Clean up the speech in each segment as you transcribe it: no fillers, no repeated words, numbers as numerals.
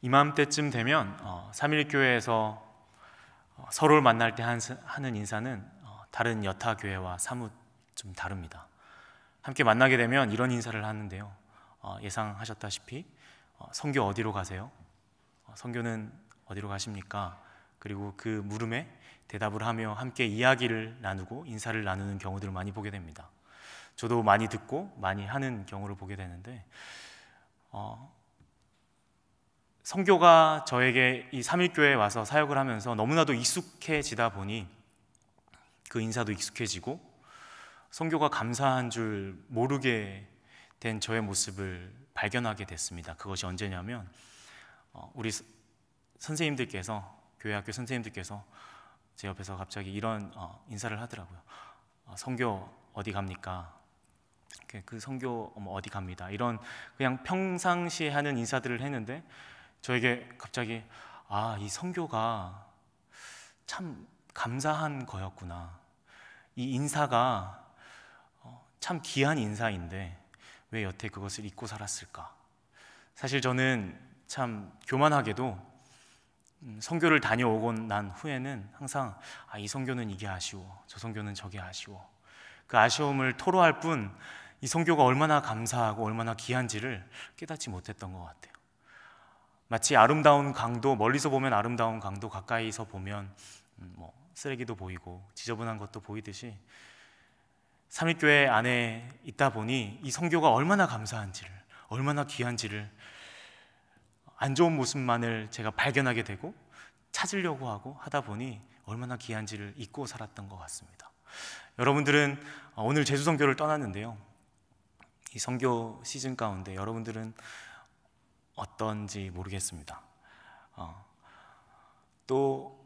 이맘때쯤 되면 삼일교회에서 서로를 만날 때 하는 인사는 다른 여타 교회와 사뭇 좀 다릅니다. 함께 만나게 되면 이런 인사를 하는데요. 예상하셨다시피 선교 어디로 가세요? 선교는 어디로 가십니까? 그리고 그 물음에 대답을 하며 함께 이야기를 나누고 인사를 나누는 경우들을 많이 보게 됩니다. 저도 많이 듣고 많이 하는 경우를 보게 되는데 선교가 저에게 이 삼일교회에 와서 사역을 하면서 너무나도 익숙해지다 보니 그 인사도 익숙해지고 선교가 감사한 줄 모르게 된 저의 모습을 발견하게 됐습니다. 그것이 언제냐면 우리 선생님들께서, 교회 학교 선생님들께서 제 옆에서 갑자기 이런 인사를 하더라고요. 선교 어디 갑니까? 그 선교 어디 갑니다. 이런 그냥 평상시에 하는 인사들을 했는데 저에게 갑자기 이 선교가 참 감사한 거였구나. 이 인사가 참 귀한 인사인데 왜 여태 그것을 잊고 살았을까? 사실 저는 참 교만하게도 선교를 다녀오고 난 후에는 항상 이 선교는 이게 아쉬워, 저 선교는 저게 아쉬워, 그 아쉬움을 토로할 뿐 이 선교가 얼마나 감사하고 얼마나 귀한지를 깨닫지 못했던 것 같아요. 마치 아름다운 강도, 멀리서 보면 아름다운 강도, 가까이서 보면 쓰레기도 보이고 지저분한 것도 보이듯이 삼일교회 안에 있다 보니 이 선교가 얼마나 감사한지를, 얼마나 귀한지를, 안 좋은 모습만을 제가 발견하게 되고 찾으려고 하고 하다 보니 얼마나 귀한지를 잊고 살았던 것 같습니다. 여러분들은 오늘 제주 선교를 떠났는데요, 이 선교 시즌 가운데 여러분들은 어떤지 모르겠습니다. 또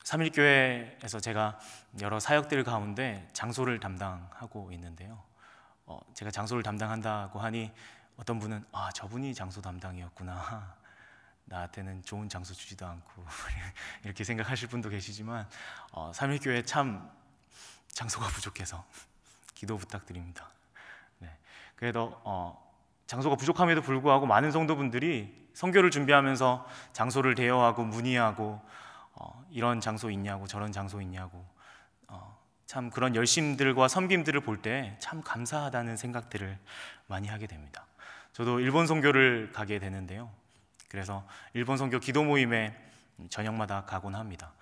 삼일교회에서 제가 여러 사역들 가운데 장소를 담당하고 있는데요, 제가 장소를 담당한다고 하니 어떤 분은 저분이 장소 담당이었구나, 나한테는 좋은 장소 주지도 않고 이렇게 생각하실 분도 계시지만 삼일교회 참 장소가 부족해서 기도 부탁드립니다. 네. 그래도 장소가 부족함에도 불구하고 많은 성도분들이 선교를 준비하면서 장소를 대여하고 문의하고 이런 장소 있냐고 저런 장소 있냐고 참 그런 열심들과 섬김들을 볼 때 참 감사하다는 생각들을 많이 하게 됩니다. 저도 일본 선교를 가게 되는데요, 그래서 일본 선교 기도 모임에 저녁마다 가곤 합니다.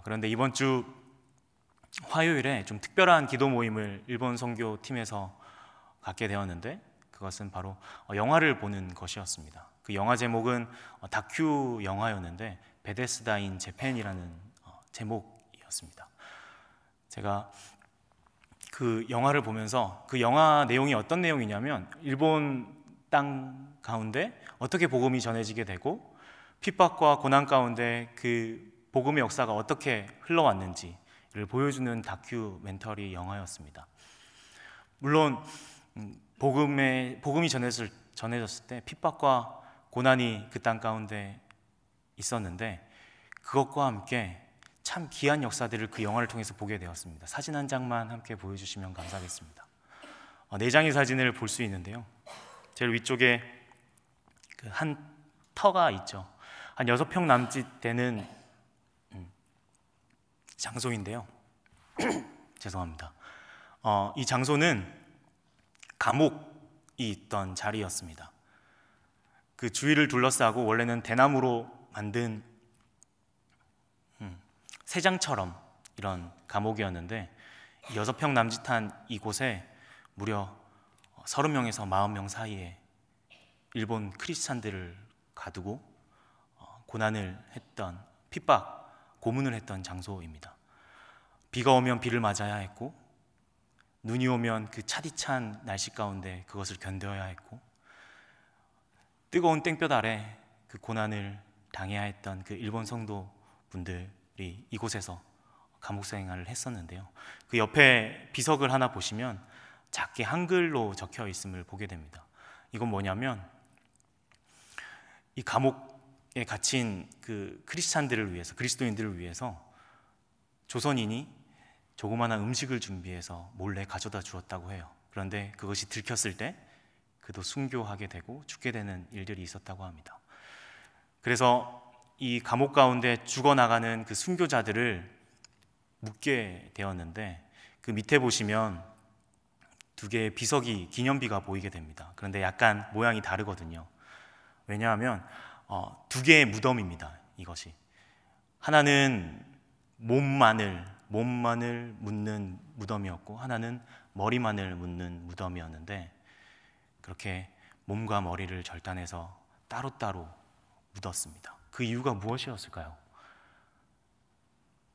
그런데 이번 주 화요일에 좀 특별한 기도 모임을 일본 선교팀에서 갖게 되었는데 그것은 바로 영화를 보는 것이었습니다. 그 영화 제목은 다큐 영화였는데 베데스다 인 재팬이라는 제목이었습니다. 제가 그 영화를 보면서 그 영화 내용이 어떤 내용이냐면 일본 땅 가운데 어떻게 복음이 전해지게 되고 핍박과 고난 가운데 그 복음의 역사가 어떻게 흘러왔는지를 보여주는 다큐멘터리 영화였습니다. 물론 복음이 전해졌을 때 핍박과 고난이 그 땅 가운데 있었는데 그것과 함께 참 귀한 역사들을 그 영화를 통해서 보게 되었습니다. 사진 한 장만 함께 보여주시면 감사하겠습니다. 4장의 사진을 볼 수 있는데요, 제일 위쪽에 그 한 터가 있죠. 한 6평 남짓 되는 장소인데요 죄송합니다. 이 장소는 감옥이 있던 자리였습니다. 그 주위를 둘러싸고 원래는 대나무로 만든 새장처럼 이런 감옥이었는데 6평 남짓한 이곳에 무려 30명에서 40명 사이에 일본 크리스찬들을 가두고 고난을 했던, 핍박, 고문을 했던 장소입니다. 비가 오면 비를 맞아야 했고 눈이 오면 그 차디찬 날씨 가운데 그것을 견뎌야 했고 뜨거운 땡볕 아래 그 고난을 당해야 했던 그 일본 성도분들이 이곳에서 감옥 생활을 했었는데요, 그 옆에 비석을 하나 보시면 작게 한글로 적혀 있음을 보게 됩니다. 이건 뭐냐면 이 감옥에 갇힌 그 크리스찬들을 위해서, 그리스도인들을 위해서 조선인이 조그마한 음식을 준비해서 몰래 가져다 주었다고 해요. 그런데 그것이 들켰을 때 그도 순교하게 되고 죽게 되는 일들이 있었다고 합니다. 그래서 이 감옥 가운데 죽어나가는 그 순교자들을 묻게 되었는데, 그 밑에 보시면 두 개의 비석이, 기념비가 보이게 됩니다. 그런데 약간 모양이 다르거든요. 왜냐하면 두 개의 무덤입니다. 이것이 하나는 몸만을 묻는 무덤이었고, 하나는 머리만을 묻는 무덤이었는데, 그렇게 몸과 머리를 절단해서 따로따로 묻었습니다. 그 이유가 무엇이었을까요?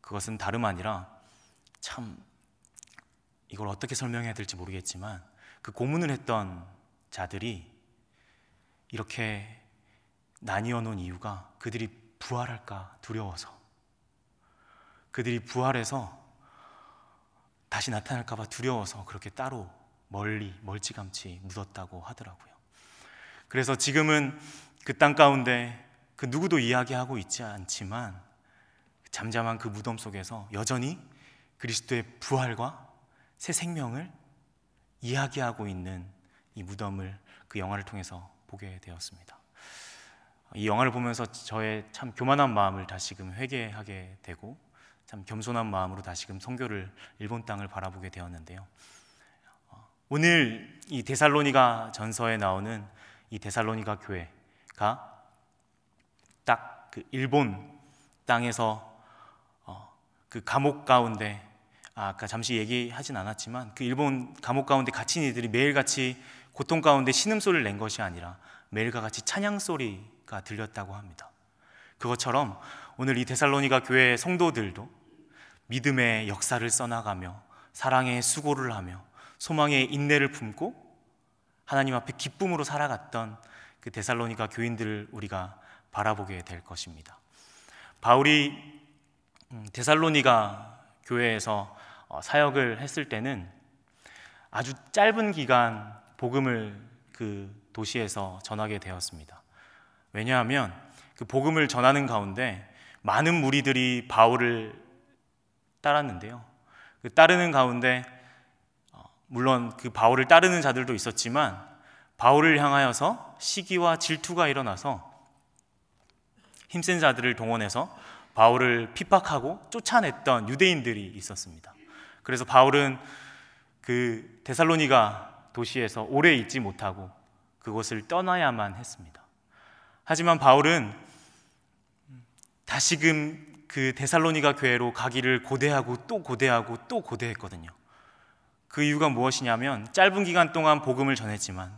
그것은 다름 아니라, 참 이걸 어떻게 설명해야 될지 모르겠지만, 그 고문을 했던 자들이 이렇게 나뉘어 놓은 이유가 그들이 부활할까 두려워서, 그들이 부활해서 다시 나타날까 봐 두려워서 그렇게 따로 멀찌감치 묻었다고 하더라고요. 그래서 지금은 그 땅 가운데 그 누구도 이야기하고 있지 않지만, 잠잠한 그 무덤 속에서 여전히 그리스도의 부활과 새 생명을 이야기하고 있는 이 무덤을 그 영화를 통해서 보게 되었습니다. 이 영화를 보면서 저의 참 교만한 마음을 다시금 회개하게 되고, 참 겸손한 마음으로 다시금 선교를, 일본 땅을 바라보게 되었는데요. 오늘 이 데살로니가 전서에 나오는 이 데살로니가 교회가 딱 그 일본 땅에서 그 감옥 가운데, 아까 잠시 얘기하진 않았지만, 그 일본 감옥 가운데 갇힌 이들이 매일같이 고통 가운데 신음소리를 낸 것이 아니라 매일과 같이 찬양소리가 들렸다고 합니다. 그것처럼 오늘 이 데살로니가 교회의 성도들도 믿음의 역사를 써나가며 사랑의 수고를 하며 소망의 인내를 품고 하나님 앞에 기쁨으로 살아갔던 그 데살로니가 교인들을 우리가 바라보게 될 것입니다. 바울이 데살로니가 교회에서 사역을 했을 때는 아주 짧은 기간 복음을 그 도시에서 전하게 되었습니다. 왜냐하면 그 복음을 전하는 가운데 많은 무리들이 바울을 따랐는데요, 그 따르는 가운데 물론 그 바울을 따르는 자들도 있었지만, 바울을 향하여서 시기와 질투가 일어나서 힘센 자들을 동원해서 바울을 핍박하고 쫓아냈던 유대인들이 있었습니다. 그래서 바울은 그 데살로니가 도시에서 오래 있지 못하고 그곳을 떠나야만 했습니다. 하지만 바울은 다시금 그 데살로니가 교회로 가기를 고대하고 또 고대하고 또 고대했거든요. 그 이유가 무엇이냐면, 짧은 기간 동안 복음을 전했지만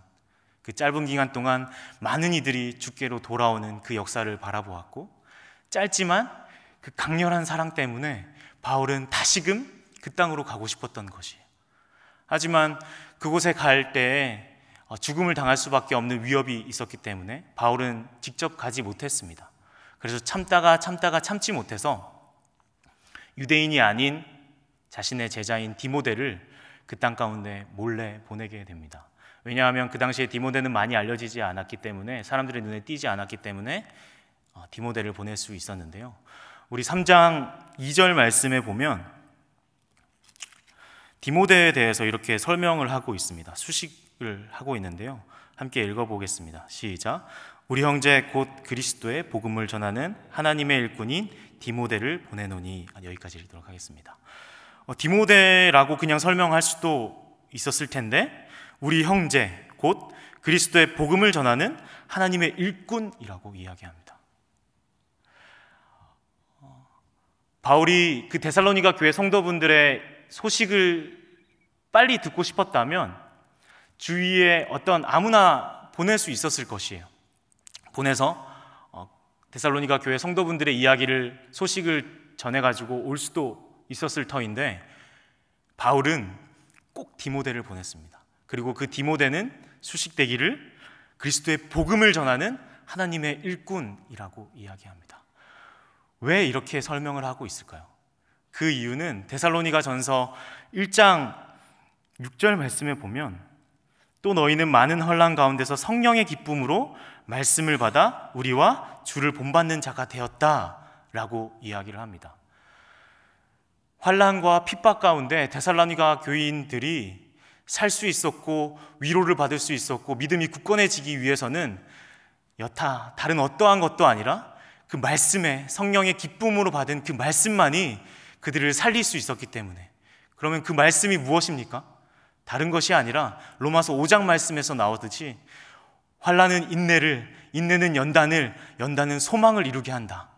그 짧은 기간 동안 많은 이들이 주께로 돌아오는 그 역사를 바라보았고, 짧지만 그 강렬한 사랑 때문에 바울은 다시금 그 땅으로 가고 싶었던 것이에요. 하지만 그곳에 갈 때에 죽음을 당할 수밖에 없는 위협이 있었기 때문에 바울은 직접 가지 못했습니다. 그래서 참다가 참지 못해서 유대인이 아닌 자신의 제자인 디모데를 그 땅 가운데 몰래 보내게 됩니다. 왜냐하면 그 당시에 디모데는 많이 알려지지 않았기 때문에, 사람들의 눈에 띄지 않았기 때문에 디모데를 보낼 수 있었는데요, 우리 3장 2절 말씀에 보면 디모데에 대해서 이렇게 설명을 하고 있습니다. 수식을 하고 있는데요, 함께 읽어보겠습니다. 시작. 우리 형제 곧 그리스도의 복음을 전하는 하나님의 일꾼인 디모데를 보내노니. 여기까지 읽도록 하겠습니다. 디모데라고 그냥 설명할 수도 있었을 텐데, 우리 형제 곧 그리스도의 복음을 전하는 하나님의 일꾼이라고 이야기합니다. 바울이 그 데살로니가 교회 성도분들의 소식을 빨리 듣고 싶었다면 주위에 어떤 아무나 보낼 수 있었을 것이에요. 보내서 데살로니가 교회 성도분들의 소식을 전해가지고 올 수도 있었을 터인데, 바울은 꼭 디모데를 보냈습니다. 그리고 그 디모데는 수식되기를 그리스도의 복음을 전하는 하나님의 일꾼이라고 이야기합니다. 왜 이렇게 설명을 하고 있을까요? 그 이유는 데살로니가 전서 1장 6절 말씀에 보면, 또 너희는 많은 환난 가운데서 성령의 기쁨으로 말씀을 받아 우리와 주를 본받는 자가 되었다라고 이야기를 합니다. 환난과 핍박 가운데 데살로니가 교인들이 살 수 있었고 위로를 받을 수 있었고 믿음이 굳건해지기 위해서는 여타 다른 어떠한 것도 아니라 그 말씀에 성령의 기쁨으로 받은 그 말씀만이 그들을 살릴 수 있었기 때문에, 그러면 그 말씀이 무엇입니까? 다른 것이 아니라 로마서 5장 말씀에서 나오듯이 환난은 인내를, 인내는 연단을, 연단은 소망을 이루게 한다.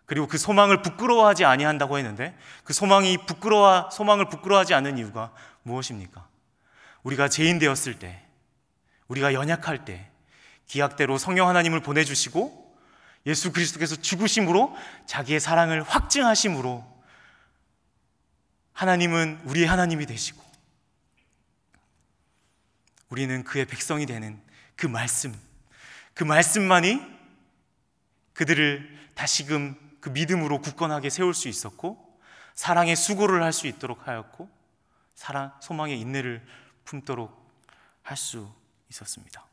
그리고 그 소망을 부끄러워하지 아니한다고 했는데, 그 소망을 부끄러워하지 않는 이유가 무엇입니까? 우리가 죄인 되었을 때, 우리가 연약할 때 기약대로 성령 하나님을 보내주시고 예수 그리스도께서 죽으심으로 자기의 사랑을 확증하심으로 하나님은 우리의 하나님이 되시고 우리는 그의 백성이 되는 그 말씀만이 그들을 다시금 그 믿음으로 굳건하게 세울 수 있었고, 사랑의 수고를 할 수 있도록 하였고, 소망의 인내를 품도록 할 수 있었습니다.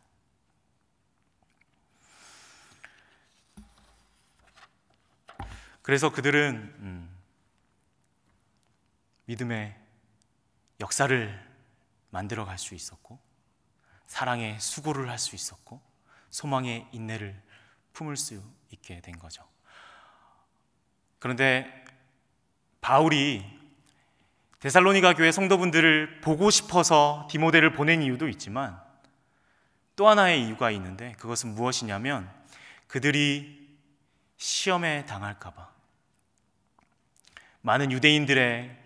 그래서 그들은 믿음의 역사를 만들어 갈 수 있었고, 사랑의 수고를 할 수 있었고, 소망의 인내를 품을 수 있게 된 거죠. 그런데 바울이 데살로니가 교회 성도분들을 보고 싶어서 디모데를 보낸 이유도 있지만 또 하나의 이유가 있는데, 그것은 무엇이냐면 그들이 시험에 당할까 봐, 많은 유대인들의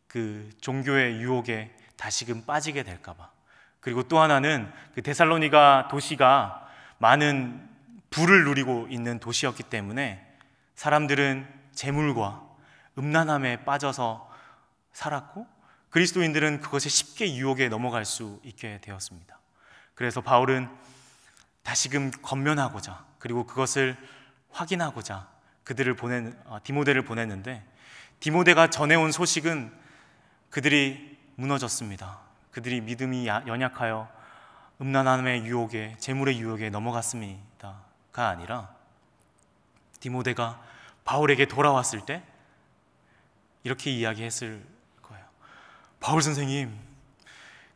그 종교의 유혹에 다시금 빠지게 될까 봐, 그리고 또 하나는 그 데살로니가 도시가 많은 부를 누리고 있는 도시였기 때문에 사람들은 재물과 음란함에 빠져서 살았고, 그리스도인들은 그것에 쉽게 유혹에 넘어갈 수 있게 되었습니다. 그래서 바울은 다시금 권면하고자, 그리고 그것을 확인하고자 디모데를 보냈는데, 디모데가 전해온 소식은 그들이 무너졌습니다. 그들이 믿음이 연약하여 음란함의 유혹에, 재물의 유혹에 넘어갔습니다가 아니라 디모데가 바울에게 돌아왔을 때 이렇게 이야기했을 거예요. 바울 선생님,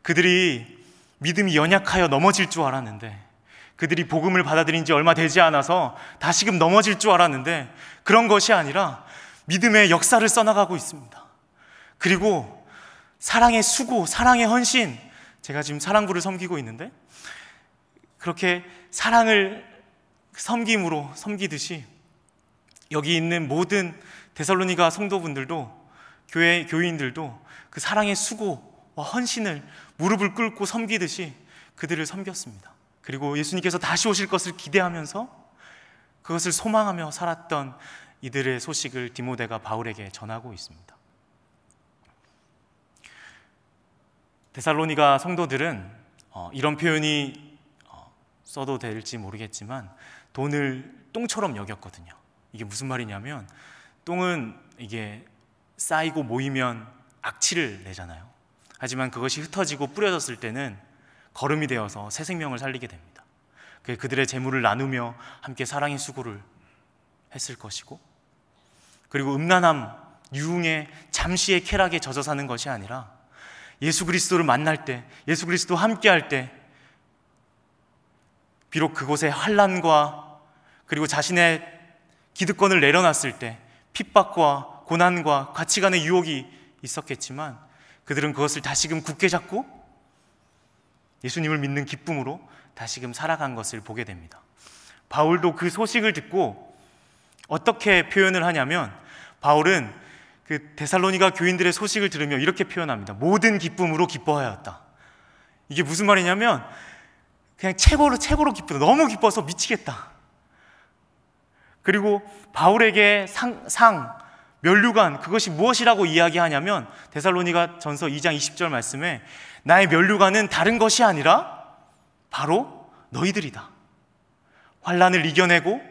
그들이 믿음이 연약하여 넘어질 줄 알았는데, 그들이 복음을 받아들인 지 얼마 되지 않아서 다시금 넘어질 줄 알았는데 그런 것이 아니라 믿음의 역사를 써나가고 있습니다. 그리고 사랑의 수고, 사랑의 헌신, 제가 지금 사랑부를 섬기고 있는데 그렇게 사랑을 섬김으로 섬기듯이 여기 있는 모든 데살로니가 성도분들도, 교인들도 그 사랑의 수고와 헌신을 무릎을 꿇고 섬기듯이 그들을 섬겼습니다. 그리고 예수님께서 다시 오실 것을 기대하면서 그것을 소망하며 살았던 이들의 소식을 디모데가 바울에게 전하고 있습니다. 데살로니가 성도들은 이런 표현이 써도 될지 모르겠지만 돈을 똥처럼 여겼거든요. 이게 무슨 말이냐면, 똥은 이게 쌓이고 모이면 악취를 내잖아요. 하지만 그것이 흩어지고 뿌려졌을 때는 거름이 되어서 새 생명을 살리게 됩니다. 그들의 재물을 나누며 함께 사랑의 수고를 했을 것이고, 그리고 음란함, 유흥의 잠시의 쾌락에 젖어 사는 것이 아니라 예수 그리스도를 만날 때, 예수 그리스도와 함께 할 때, 비록 그곳에 환난과 그리고 자신의 기득권을 내려놨을 때 핍박과 고난과 가치관의 유혹이 있었겠지만 그들은 그것을 다시금 굳게 잡고 예수님을 믿는 기쁨으로 다시금 살아간 것을 보게 됩니다. 바울도 그 소식을 듣고 어떻게 표현을 하냐면, 바울은 그 데살로니가 교인들의 소식을 들으며 이렇게 표현합니다. 모든 기쁨으로 기뻐하였다. 이게 무슨 말이냐면 그냥 최고로 기쁘다. 너무 기뻐서 미치겠다. 그리고 바울에게 면류관, 그것이 무엇이라고 이야기하냐면 데살로니가 전서 2장 20절 말씀에 나의 면류관은 다른 것이 아니라 바로 너희들이다. 환난을 이겨내고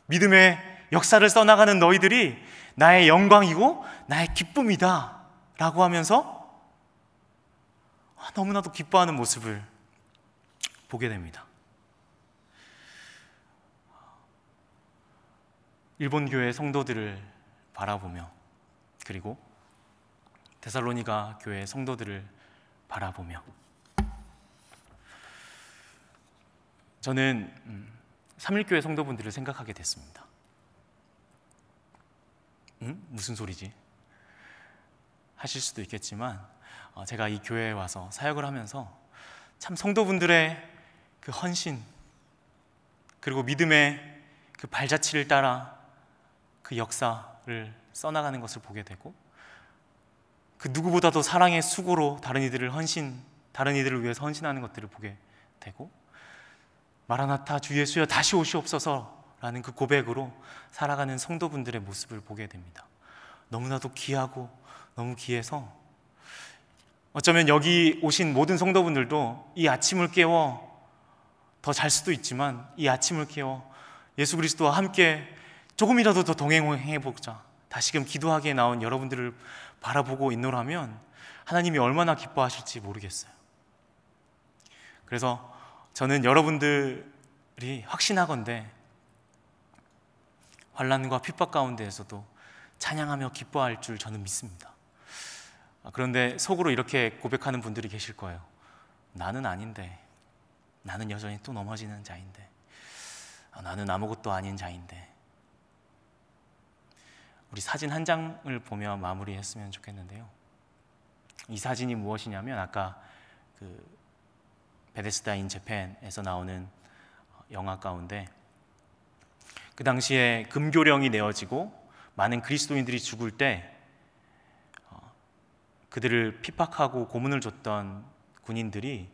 믿음의 역사를 써나가는 너희들이 나의 영광이고 나의 기쁨이다 라고 하면서 너무나도 기뻐하는 모습을 보게 됩니다. 일본 교회 성도들을 바라보며, 그리고 데살로니가 교회 성도들을 바라보며, 저는 삼일교회 성도분들을 생각하게 됐습니다. 무슨 소리지? 하실 수도 있겠지만 제가 이 교회에 와서 사역을 하면서 참 성도분들의 그 헌신, 그리고 믿음의 그 발자취를 따라 그 역사를 써나가는 것을 보게 되고, 그 누구보다도 사랑의 수고로 다른 이들을 위해서 헌신하는 것들을 보게 되고, 마라나타 주 예수여 다시 오시옵소서라는 그 고백으로 살아가는 성도분들의 모습을 보게 됩니다. 너무나도 귀하고 너무 귀해서 어쩌면 여기 오신 모든 성도분들도 이 아침을 깨워 더 잘 수도 있지만, 이 아침을 깨워 예수 그리스도와 함께 조금이라도 더 동행해보자, 다시금 기도하기에 나온 여러분들을 바라보고 있노라면 하나님이 얼마나 기뻐하실지 모르겠어요. 그래서 저는 여러분들이 확신하건대 환난과 핍박 가운데에서도 찬양하며 기뻐할 줄 저는 믿습니다. 그런데 속으로 이렇게 고백하는 분들이 계실 거예요. 나는 아닌데, 나는 여전히 또 넘어지는 자인데, 나는 아무것도 아닌 자인데. 우리 사진 한 장을 보며 마무리했으면 좋겠는데요. 이 사진이 무엇이냐면, 아까 그 베데스다 인 재팬에서 나오는 영화 가운데 그 당시에 금교령이 내어지고 많은 그리스도인들이 죽을 때 그들을 핍박하고 고문을 줬던 군인들이,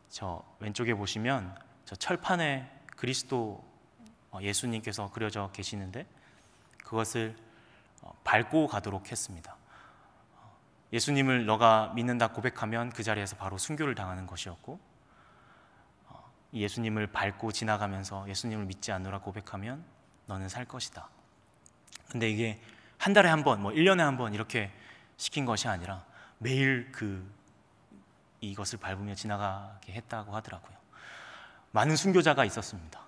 저 왼쪽에 보시면 저 철판에 그리스도 예수님께서 그려져 계시는데 그것을 밟고 가도록 했습니다. 예수님을 너가 믿는다 고백하면 그 자리에서 바로 순교를 당하는 것이었고, 예수님을 밟고 지나가면서 예수님을 믿지 않노라 고백하면 너는 살 것이다. 근데 이게 한 달에 한 번, 1년에 한 번 이렇게 시킨 것이 아니라 매일 이것을 밟으며 지나가게 했다고 하더라고요. 많은 순교자가 있었습니다.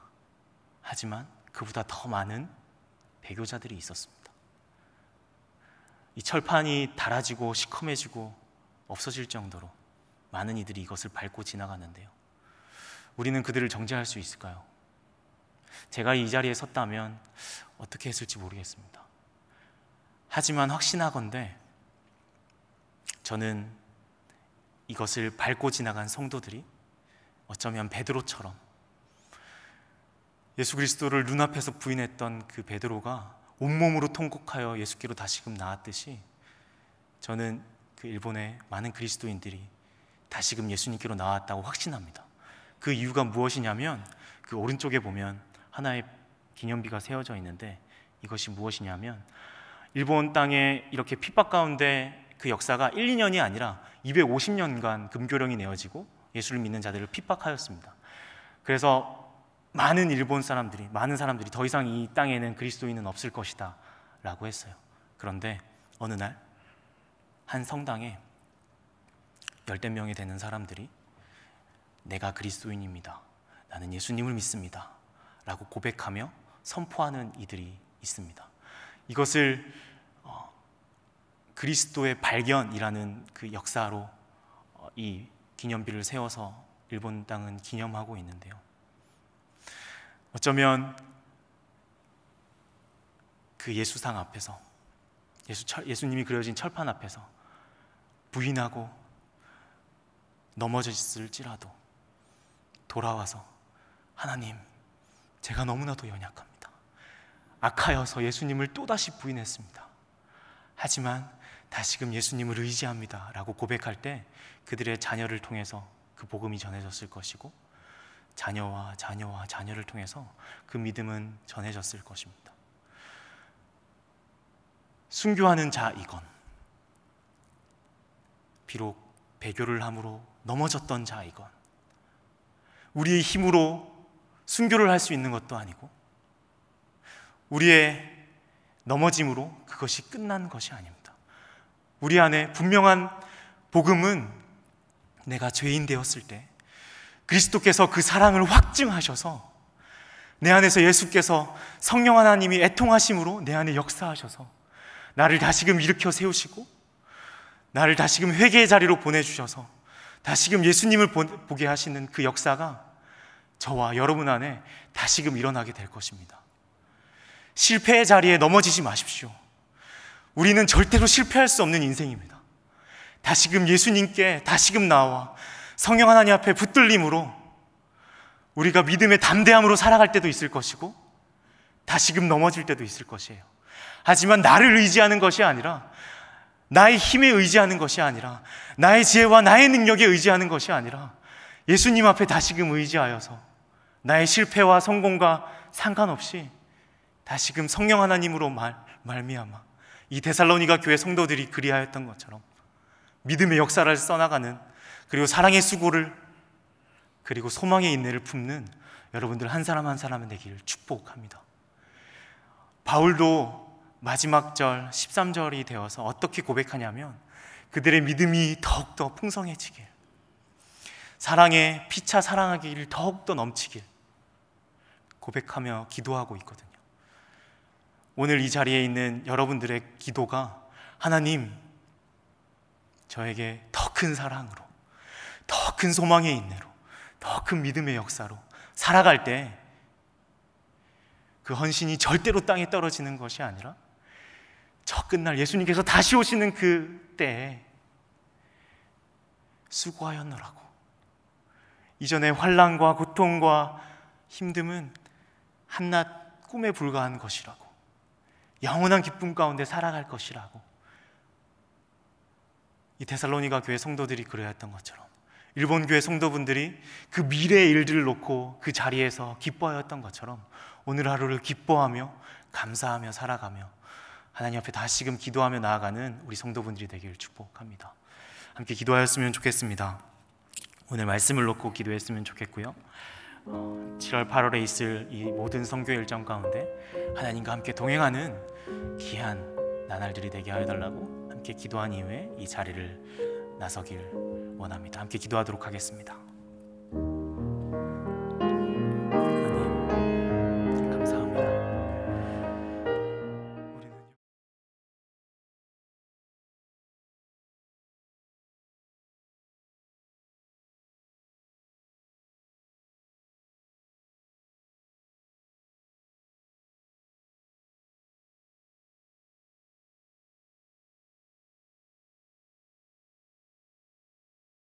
하지만 그보다 더 많은 배교자들이 있었습니다. 이 철판이 닳아지고 시커매지고 없어질 정도로 많은 이들이 이것을 밟고 지나갔는데요. 우리는 그들을 정죄할 수 있을까요? 제가 이 자리에 섰다면 어떻게 했을지 모르겠습니다. 하지만 확신하건대 저는 이것을 밟고 지나간 성도들이 어쩌면 베드로처럼, 예수 그리스도를 눈앞에서 부인했던 그 베드로가 온몸으로 통곡하여 예수께로 다시금 나았듯이, 저는 그 일본의 많은 그리스도인들이 다시금 예수님께로 나왔다고 확신합니다. 그 이유가 무엇이냐면, 그 오른쪽에 보면 하나의 기념비가 세워져 있는데 이것이 무엇이냐면, 일본 땅에 이렇게 핍박 가운데 그 역사가 1, 2년이 아니라 250년간 금교령이 내어지고 예수를 믿는 자들을 핍박하였습니다. 그래서 많은 일본 사람들이, 많은 사람들이 더 이상 이 땅에는 그리스도인은 없을 것이다 라고 했어요. 그런데 어느 날 한 성당에 열댓 명이 되는 사람들이 내가 그리스도인입니다, 나는 예수님을 믿습니다 라고 고백하며 선포하는 이들이 있습니다. 이것을 그리스도의 발견이라는 그 역사로 이 기념비를 세워서 일본 땅은 기념하고 있는데요. 어쩌면 그 예수상 앞에서, 예수님이 그려진 철판 앞에서 부인하고 넘어졌을지라도 돌아와서, 하나님, 제가 너무나도 연약합니다, 악하여서 예수님을 또다시 부인했습니다, 하지만 다시금 예수님을 의지합니다 라고 고백할 때 그들의 자녀를 통해서 그 복음이 전해졌을 것이고, 자녀와 자녀와 자녀를 통해서 그 믿음은 전해졌을 것입니다. 순교하는 자이건, 비록 배교를 함으로 넘어졌던 자이건, 우리의 힘으로 순교를 할 수 있는 것도 아니고 우리의 넘어짐으로 그것이 끝난 것이 아닙니다. 우리 안에 분명한 복음은, 내가 죄인 되었을 때 그리스도께서 그 사랑을 확증하셔서, 내 안에서 예수께서 성령 하나님이 애통하심으로 내 안에 역사하셔서 나를 다시금 일으켜 세우시고 나를 다시금 회개의 자리로 보내주셔서 다시금 예수님을 보게 하시는 그 역사가 저와 여러분 안에 다시금 일어나게 될 것입니다. 실패의 자리에 넘어지지 마십시오. 우리는 절대로 실패할 수 없는 인생입니다. 다시금 예수님께 다시금 나와 성령 하나님 앞에 붙들림으로 우리가 믿음의 담대함으로 살아갈 때도 있을 것이고 다시금 넘어질 때도 있을 것이에요. 하지만 나를 의지하는 것이 아니라, 나의 힘에 의지하는 것이 아니라, 나의 지혜와 나의 능력에 의지하는 것이 아니라 예수님 앞에 다시금 의지하여서 나의 실패와 성공과 상관없이 다시금 성령 하나님으로 말미암아 이 데살로니가 교회 성도들이 그리하였던 것처럼 믿음의 역사를 써나가는, 그리고 사랑의 수고를, 그리고 소망의 인내를 품는 여러분들 한 사람 한 사람이 되기를 축복합니다. 바울도 마지막 절 13절이 되어서 어떻게 고백하냐면, 그들의 믿음이 더욱더 풍성해지길, 사랑에 피차 사랑하기를 더욱더 넘치길 고백하며 기도하고 있거든요. 오늘 이 자리에 있는 여러분들의 기도가, 하나님, 저에게 더 큰 사랑으로, 더 큰 소망의 인내로, 더 큰 믿음의 역사로 살아갈 때 그 헌신이 절대로 땅에 떨어지는 것이 아니라 저 끝날 예수님께서 다시 오시는 그 때에 수고하였노라고, 이전의 환난과 고통과 힘듦은 한낱 꿈에 불과한 것이라고, 영원한 기쁨 가운데 살아갈 것이라고, 이 데살로니가 교회 성도들이 그래야 했던 것처럼 일본 교회 성도분들이 그 미래의 일들을 놓고 그 자리에서 기뻐하였던 것처럼 오늘 하루를 기뻐하며 감사하며 살아가며 하나님 앞에 다시금 기도하며 나아가는 우리 성도분들이 되기를 축복합니다. 함께 기도하였으면 좋겠습니다. 오늘 말씀을 놓고 기도했으면 좋겠고요. 7월 8월에 있을 이 모든 선교 일정 가운데 하나님과 함께 동행하는 귀한 나날들이 되게 하여 달라고 함께 기도한 이후에 이 자리를 나서길 원합니다. 함께 기도하도록 하겠습니다.